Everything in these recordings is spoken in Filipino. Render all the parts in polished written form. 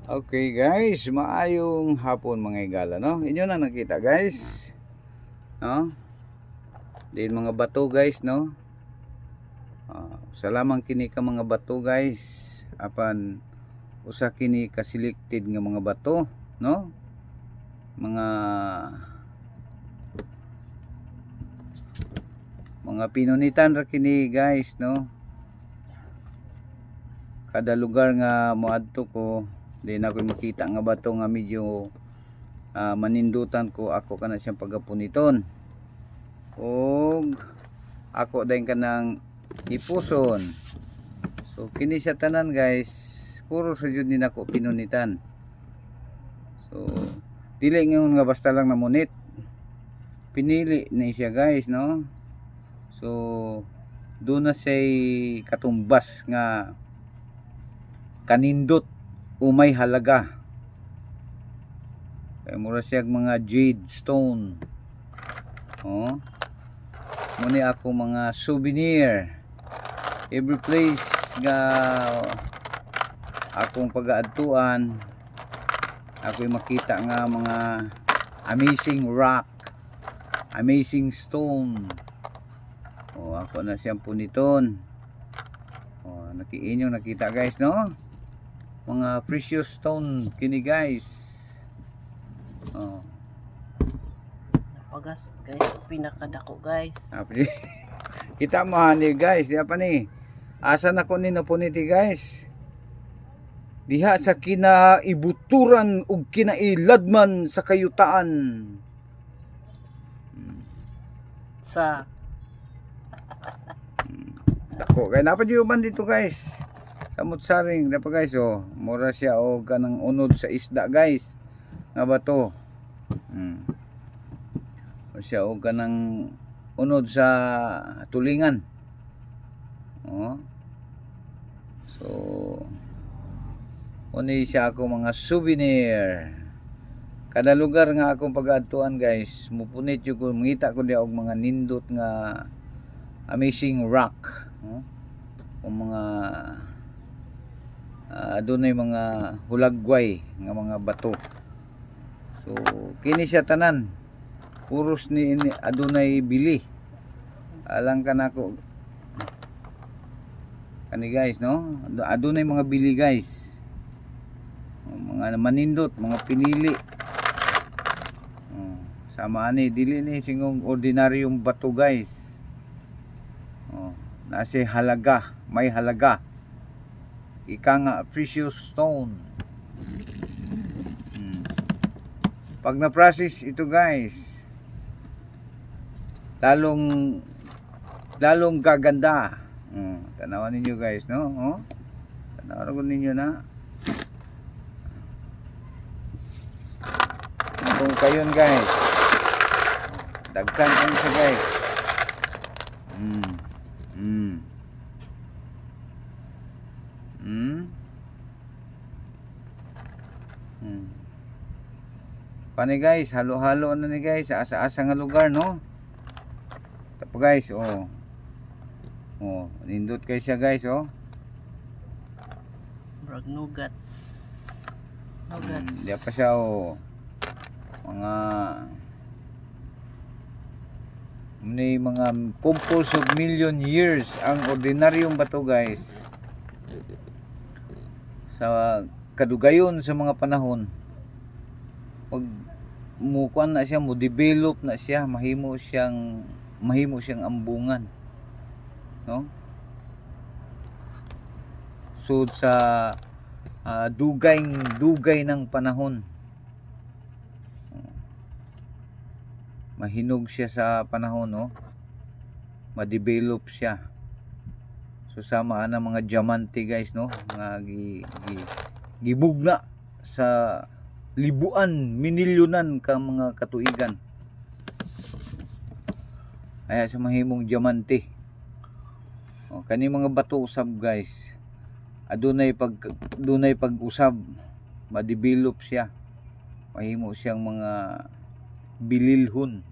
Okay guys, maayong hapon mga igala, no? Inyo na nakita guys, no? Din mga bato guys, no? Salamang kini ka mga bato guys. Apan usa kini ka selected nga mga bato, no? Mga pinunitan ra kini guys, no? Kada lugar nga moadto ko, di na ako makita nga bato nga medyo manindutan ko, ako kana siyang pagapuniton. Og ako dayon kanang ipuson. So kini sa tanan guys, puro sa jud ni nako pinunitan. So dili ngayon nga basta lang namunit. Pinili ni siya guys, no? So doon na say katumbas nga kanindot umay halaga. Kaya mura siyag mga jade stone. Oh. Muni ako mga souvenir. Every place nga akong pagaadtuan, ako'y makita nga mga amazing rock, amazing stone. Oh, ako na siyang puniton. Oh, inyong nakita guys, no? Mga precious stone kini guys. Oh. Napagas guys, pinakadako guys. Kita mo ni guys, di pa ni. Asa na ko ni napuniti guys. Diha sa kinaibuturan ug kinailadman sa kayutaan. Sa Dako kay napad man dito guys. Samot-saring na pa guys, oh. Mura siya o kanang unod sa isda guys. Nga bato. Mura siya o kanang unod sa tulingan. Oh. So uni siya ako mga souvenir. Kada lugar nga akong pag-adtuan guys, mupunit yung ko, mangita ko diya og mga nindot nga amazing rock. Oh. O mga adunay mga hulagway nga mga bato. So kini siya tanan puros ni adunay bili. Alang ka nako kani guys, no? Adunay mga bili guys. Mga manindot, mga pinili. Sama ani dili ni singong ordinaryong bato guys. Nasi halaga, may halaga. Ika nga precious stone. Pag na-process ito guys, lalong gaganda. Tanawan ninyo guys, no? Oh? Tanawan ninyo na. Itong kayon guys. Dagkan ang sa guys. Pani guys, halo-halo na ni guys sa asa-asa nga lugar, no? Tapos guys, oh. Oh, nindot kay siya guys, oh. brag nugats. Diya pa siya, oh. Mga composed of million years ang ordinaryong bato guys. Sa kadugayon sa mga panahon, mukuan na siya, mo develop na siya, mahimo siyang ambungan, no? So sa dugay ng panahon, mahinog siya sa panahon, no? Ma-develop siya. So sama na mga diamante guys, no? Nga gibugna sa libuan, minilyonan ka mga katuigan. Aya sa mahimong diamante. O, kani mga bato usab guys, adunay pag-usab, ma-develop siya. Mahimo siyang mga bililhon.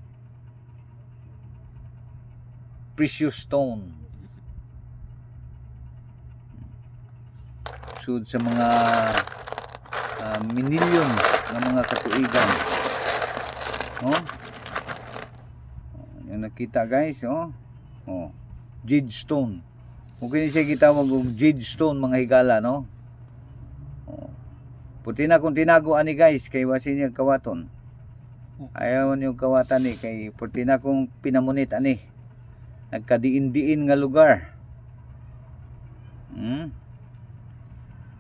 Precious stone. Sud sa mga minilyon ng mga katuigan. Oh. Yung nakita guys, oh. Oh. Jade stone. Mungkin siya gitawag og jade stone mga higala, no? Oh. Puti na kung tinago ani guys kay wasin niya kawaton. Ayaw niyo kawatan ni kay puti na kung pinamunit ani. Nagkadiin-diin nga lugar.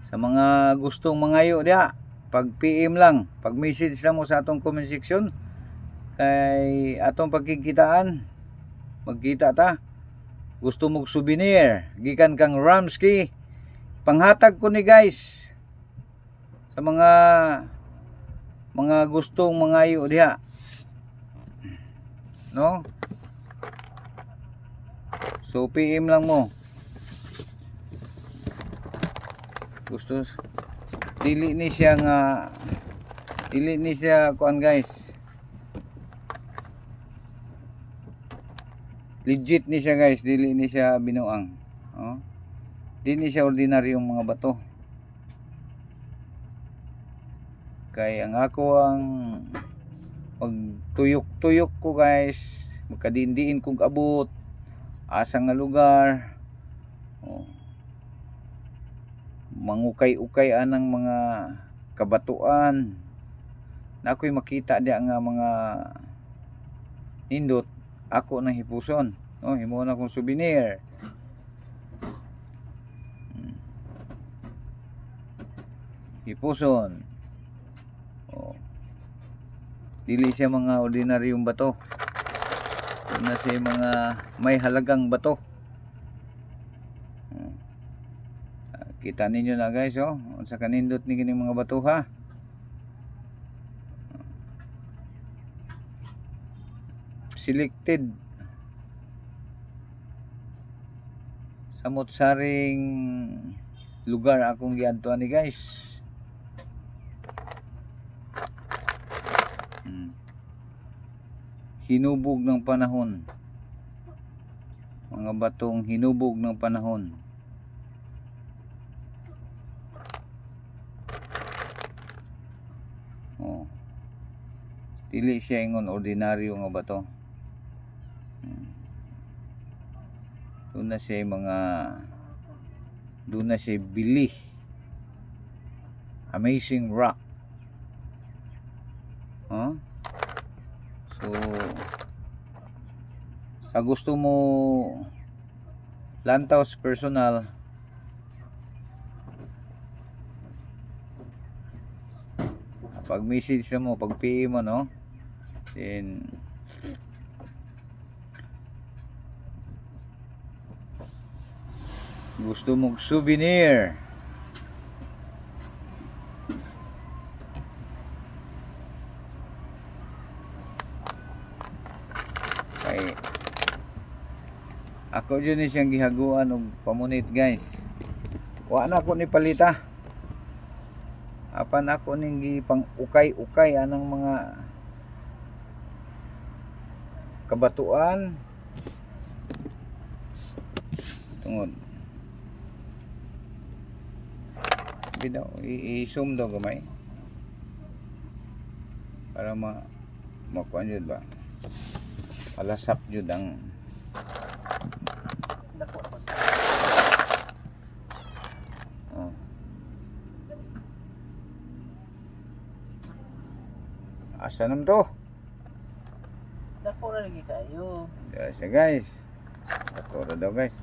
Sa mga gustong mangayo diha, pag PM lang, pag message na mo sa atong comment section kay atong pagkikitaan, magkita ta. Gusto mong souvenir gikan kang Ramsky, panghatag ko ni guys sa mga gustong mangayo diha, no? So PM lang mo. Gusto dili ni siya kuan guys, legit ni siya guys, dili ni siya binuang, oh. Dili ni siya ordinaryong mga bato, kay ang ako ang pagtuyok-tuyok ko guys, magkadindiin kog abot asa nga lugar, oh. Mangukay-ukay anang mga kabatuan na ako'y makita diya nga mga nindot, ako nang hipuson, no? Himo na akong souvenir. Hipuson, oh. Dili siya mga ordinaryong bato, na siya mga may halagang bato. Kita ninyo na guys, oh, unsa kanindot ni kining mga bato ha. Selected samot-saring lugar akong giadtuan ni guys. Hinubog ng panahon, mga batong hinubog ng panahon. Oh. Dili siya ingon ordinaryo nga bato. Doon na siya bili. Amazing rock. Huh? So sa gusto mo lantaw sa personal, pag message mo, pag PM mo, no, then gusto mong souvenir, kay ako dyan siyang gihaguan og pamunit guys. Wa na ako ni palita, apan ako ning gipang ukay-ukay anang mga kabatuan tungod bidaw i-zoom daw gamay para makuan jud ba, palasap jud ang asa nam to. Dako na lagi kayo. Yes, guys. Dako ra daw guys.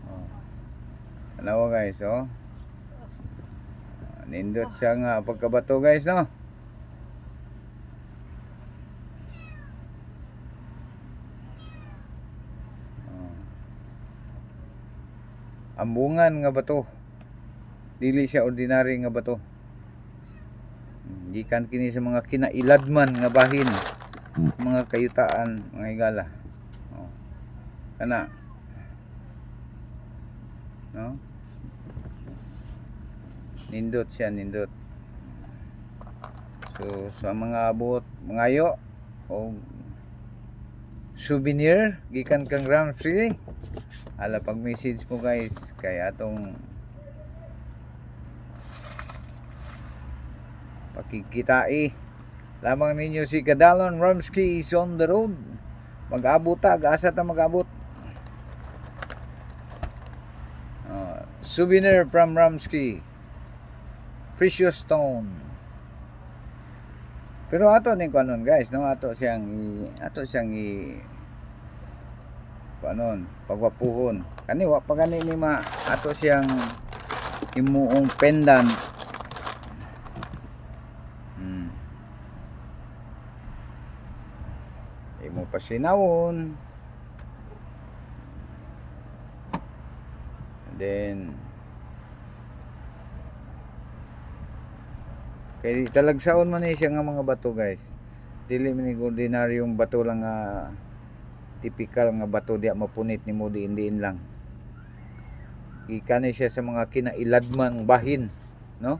Oh. Ano guys, oh. Nindot siya nga pagkabato guys, no. Oh. Ambungan nga bato. Dili siya ordinary nga bato. Gikan kini sa mga kinailadman nga bahin, mga kayutaan, mga higala. Oh. Kana. No? Nindot siya, nindot. So sa mga abot, mangayo o souvenir gikan kang Ramsey. Ala pag message mo guys kay atong pakikitai lamang ninyo si Kadalon Ramsky is on the road. Mag-abot ta, asa ta mag-abot. Souvenir from Ramsky, precious stone. Pero ato ning kanon guys, no, ato siyang kanon pagwapuhon. Kani wa pa gani ni ma ato siyang imuong pendant. Imo pasinawon. Then kay talagsaon man ni siya nga mga bato guys. Dili man ni ordinaryong bato lang nga typical nga bato diya mapunit nimo diin lang. Gikan siya sa mga kinailadmang bahin, no?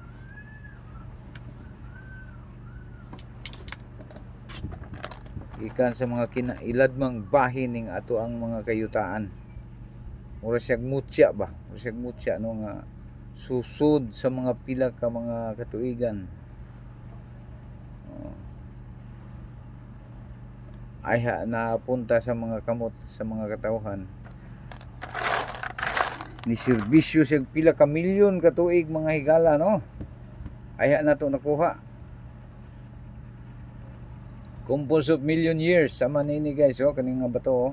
Gikan sa mga kinailadmang bahin ning ato ang mga kayutaan. Mura siyag mutya ba? Mura siyag mutya no nga susud sa mga pila ka mga katuigan. Ay napunta sa mga kamot sa mga katawhan. Ni serbisyo siyag pila ka milyon ka tuig mga higala no. Ay nato nakuha. Composed of million years sa manini guys oh kaning nga bato oh.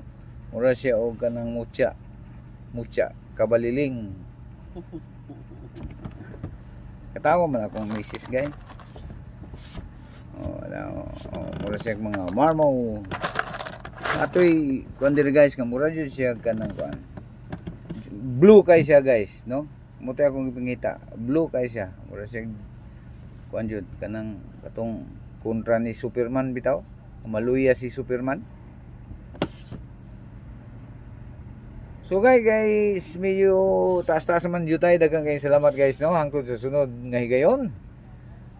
Mura siya og kanang mutya kabaliling. Katawa man akong misis guys. Mura siya mga marmo. Atoy kuan diri guys nga mura jud siya kanang kuan. Blue kay siya guys, no? Muto akong ipangita. Blue kay siya. Mura siya kuan jud kanang katong kontra ni Superman bitaw. Maluya si Superman. So guys, medyo taas-taas man jud tay, daghang kay salamat guys no hangtod sa sunod nga higayon.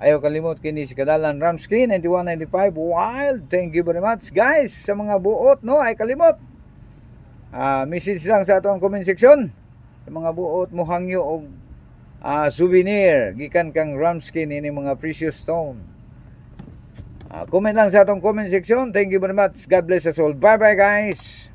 Ayaw kalimot kini si Kadalon Ramsky 9195 Wild. Thank you very much guys sa mga buot no ay kalimot. Message lang sa ato ang comment section sa mga buot mo hangyo og souvenir gikan kang Ramsky nini mga precious stone. Comment lang sa atong comment section. Thank you very much. God bless us all. Bye bye guys.